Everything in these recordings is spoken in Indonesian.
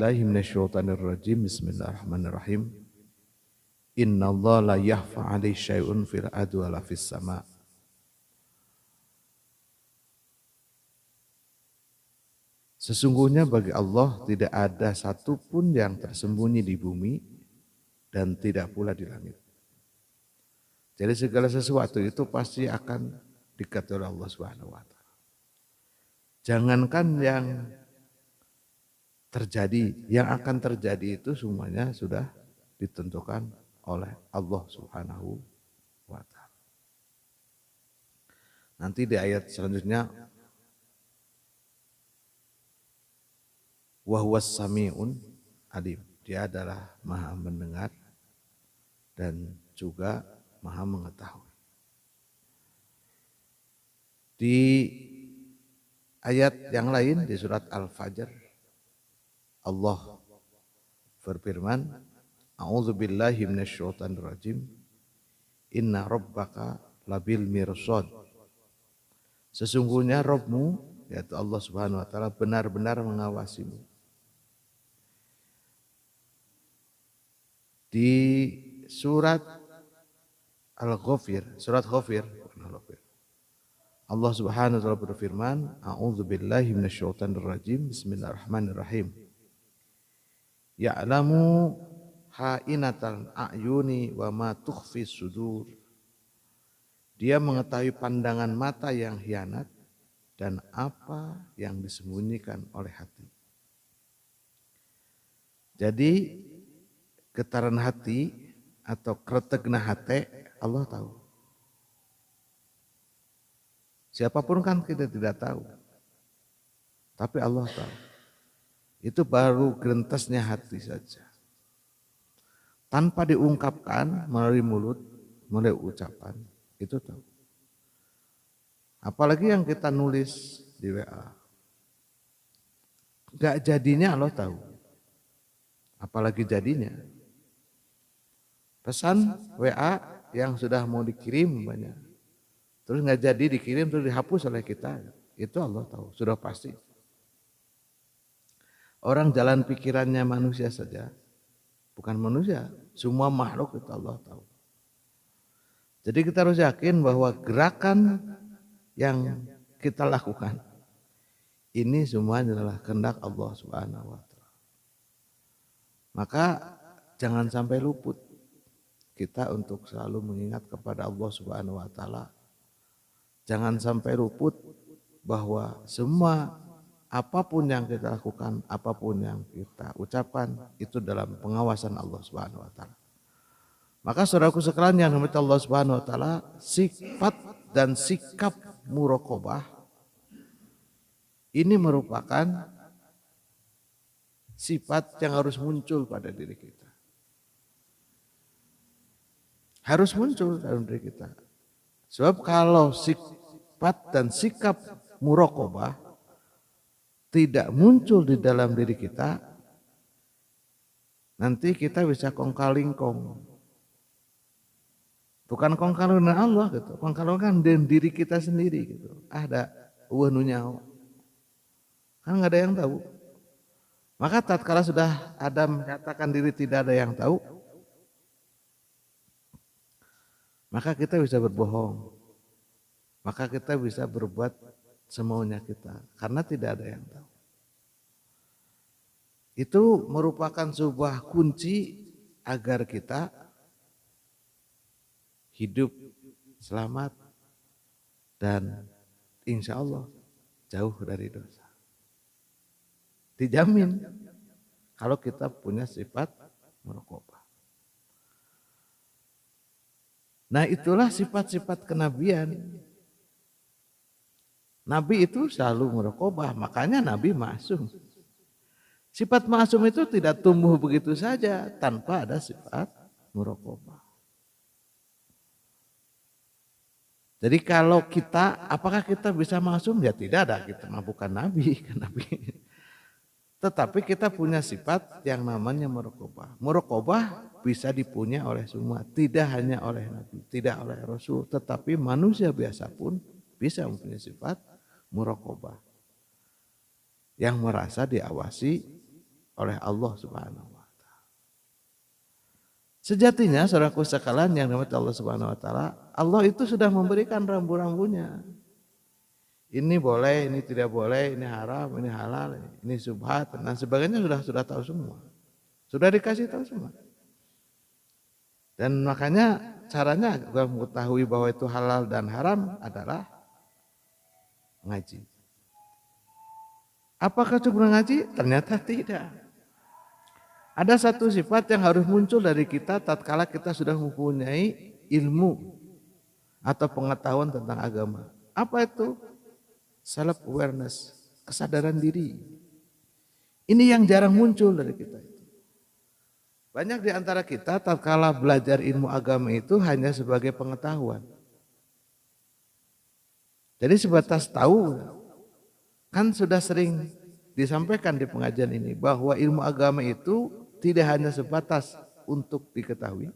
billahi minasyaitonir rajim. Bismillahirrahmanirrahim. Innallaha la yakhfa 'alaihi syai'un fil ardi wala fis sama'. Sesungguhnya bagi Allah tidak ada satupun yang tersembunyi di bumi dan tidak pula di langit. Jadi segala sesuatu itu pasti akan diketahui oleh Allah Subhanahu wa taala. Jangankan yang terjadi, yang akan terjadi itu semuanya sudah ditentukan oleh Allah Subhanahu wa taala. Nanti di ayat selanjutnya wa huwas sami'un alim. Dia adalah Maha mendengar dan juga Maha mengetahui. Di ayat yang lain di surat Al-Fajr Allah berfirman, A'udzubillahi minasyaitonir rajim. Inna rabbaka labil mirsad. Sesungguhnya Rabbmu, yaitu Allah Subhanahu wa taala, benar-benar mengawasimu. Di surat Al-Ghafir, surat Ghafir, Allah Subhanahu wa taala berfirman, A'udzubillahi minasyaitonir rajim. Bismillahirrahmanirrahim. Ya'lamu ha'inatal a'yuni wa ma tukhfi sudur. Dia mengetahui pandangan mata yang hianat dan apa yang disembunyikan oleh hati. Jadi getaran hati atau kretegna hati Allah tahu. Siapapun kan kita tidak tahu. Tapi Allah tahu. Itu baru gerentasnya hati saja. Tanpa diungkapkan melalui mulut, melalui ucapan, itu tahu. Apalagi yang kita nulis di WA. Gak jadinya Allah tahu. Apalagi jadinya. Pesan WA yang sudah mau dikirim banyak. Terus gak jadi dikirim, terus dihapus oleh kita. Itu Allah tahu, sudah pasti. Orang jalan pikirannya manusia saja. Bukan manusia, semua makhluk itu Allah tahu. Jadi kita harus yakin bahwa gerakan yang kita lakukan ini semuanya adalah kehendak Allah Subhanahu wa taala. Maka jangan sampai luput kita untuk selalu mengingat kepada Allah Subhanahu wa taala. Jangan sampai luput bahwa semua apapun yang kita lakukan, apapun yang kita ucapkan itu dalam pengawasan Allah Subhanahu wa taala. Maka saudaraku sekalian yang dirahmati Allah Subhanahu wa taala, sifat dan sikap muraqabah ini merupakan sifat yang harus muncul pada diri kita. Harus muncul dalam diri kita. Sebab kalau sifat dan sikap muraqabah tidak muncul di dalam diri kita, nanti kita bisa kongkal-lingkong. Bukan kongkal dengan Allah gitu, kongkal dengan diri kita sendiri gitu. Ada nyawa. Kan nggak ada yang tahu. Maka tatkala sudah Adam menyatakan diri tidak ada yang tahu, maka kita bisa berbohong. Maka kita bisa berbuat semaunya kita. Karena tidak ada yang tahu. Itu merupakan sebuah kunci agar kita hidup selamat dan insya Allah jauh dari dosa. Dijamin kalau kita punya sifat muraqabah. Nah itulah sifat-sifat kenabian. Nabi itu selalu muraqabah, makanya Nabi ma'sum. Sifat ma'sum itu tidak tumbuh begitu saja tanpa ada sifat muraqabah. Jadi kalau kita, apakah kita bisa ma'sum? Ya tidak ada, kita bukan Nabi. Tetapi kita punya sifat yang namanya muraqabah. Muraqabah bisa dipunya oleh semua, tidak hanya oleh Nabi, tidak oleh Rasul, tetapi manusia biasa pun bisa mempunyai sifat muraqabah. Yang merasa diawasi oleh Allah Subhanahu wa taala. Sejatinya saudaraku sekalian yang dirahmati Allah Subhanahu wa taala, Allah itu sudah memberikan rambu-rambunya. Ini boleh, ini tidak boleh, ini haram, ini halal, ini subhat dan sebagainya sudah tahu semua. Sudah dikasih tahu semua. Dan makanya caranya mengetahui bahwa itu halal dan haram adalah ngaji. Apakah cukup ngaji? Ternyata tidak. Ada satu sifat yang harus muncul dari kita tatkala kita sudah mempunyai ilmu atau pengetahuan tentang agama. Apa itu? Self awareness, kesadaran diri. Ini yang jarang muncul dari kita. Banyak di antara kita tatkala belajar ilmu agama itu hanya sebagai pengetahuan. Jadi sebatas tahu, kan sudah sering disampaikan di pengajian ini bahwa ilmu agama itu tidak hanya sebatas untuk diketahui,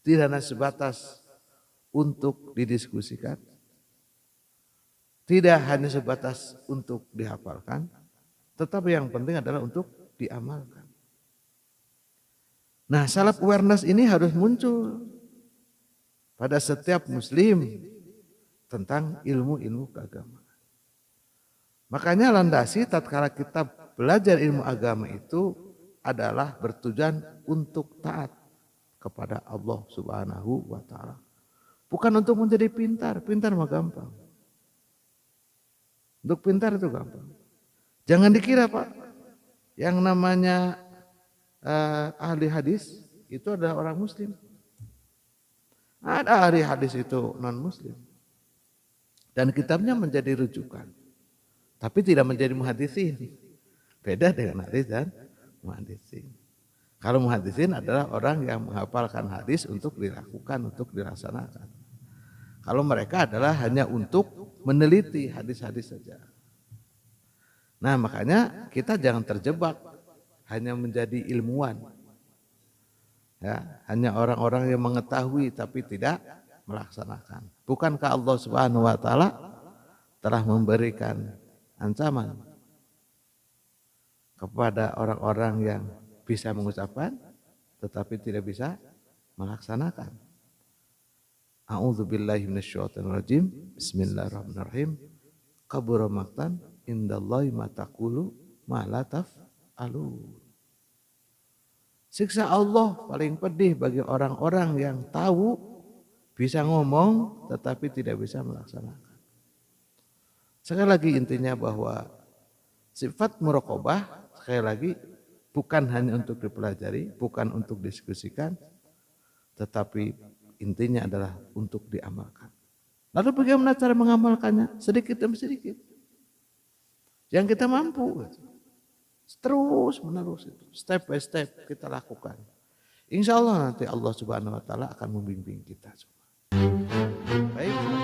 tidak hanya sebatas untuk didiskusikan, tidak hanya sebatas untuk dihafalkan, tetapi yang penting adalah untuk diamalkan. Nah, self awareness ini harus muncul pada setiap muslim tentang ilmu-ilmu keagamaan. Makanya landasi tatkala kita belajar ilmu agama itu adalah bertujuan untuk taat kepada Allah Subhanahu wa taala. Bukan untuk menjadi pintar, pintar mah gampang. Untuk pintar itu gampang. Jangan dikira Pak, yang namanya ahli hadis itu adalah orang muslim. Ada ahli hadis itu non muslim. Dan kitabnya menjadi rujukan. Tapi tidak menjadi muhaddisin. Beda dengan hadis dan muhaddisin. Kalau muhaddisin adalah orang yang menghafalkan hadis untuk dilakukan, untuk dilaksanakan. Kalau mereka adalah hanya untuk meneliti hadis-hadis saja. Nah, makanya kita jangan terjebak hanya menjadi ilmuwan. Ya, hanya orang-orang yang mengetahui tapi tidak melaksanakan. Bukankah Allah Subhanahu wa taala telah memberikan ancaman kepada orang-orang yang bisa mengucapkan tetapi tidak bisa melaksanakan. A'udzubillahi minasyaitonirrajim. Bismillahirrahmanirrahim. Kabura maqtan indallahi ma taqulu ma la taf'alun. Siksa Allah paling pedih bagi orang-orang yang tahu bisa ngomong tetapi tidak bisa melaksanakan. Sekali lagi intinya bahwa sifat muraqabah sekali lagi bukan hanya untuk dipelajari, bukan untuk diskusikan, tetapi intinya adalah untuk diamalkan. Lalu bagaimana cara mengamalkannya? Sedikit demi sedikit. Yang kita mampu. Terus menerus itu. Step by step kita lakukan. Insya Allah nanti Allah Subhanahu wa taala akan membimbing kita semua. Baik.